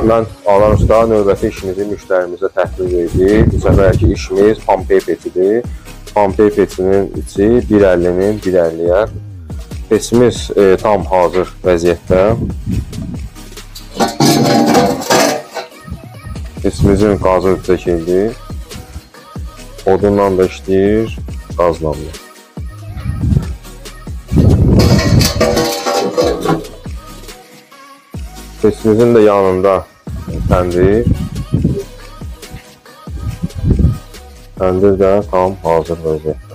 Mən Alan Usta növbəti işimizi müştərimizə təhvil verdik. Bu səfərki işimiz Pompei peçidir. Pompei peçinin içi 1.50-nin 1.50-yə. Peçimiz tam hazır vəziyyətdə. Peçimizin qazı çəkildi. Odundan da işləyir, qazla da. Peçimizin də yanında təndir. Təndir də tam hazır vəziyyətdə.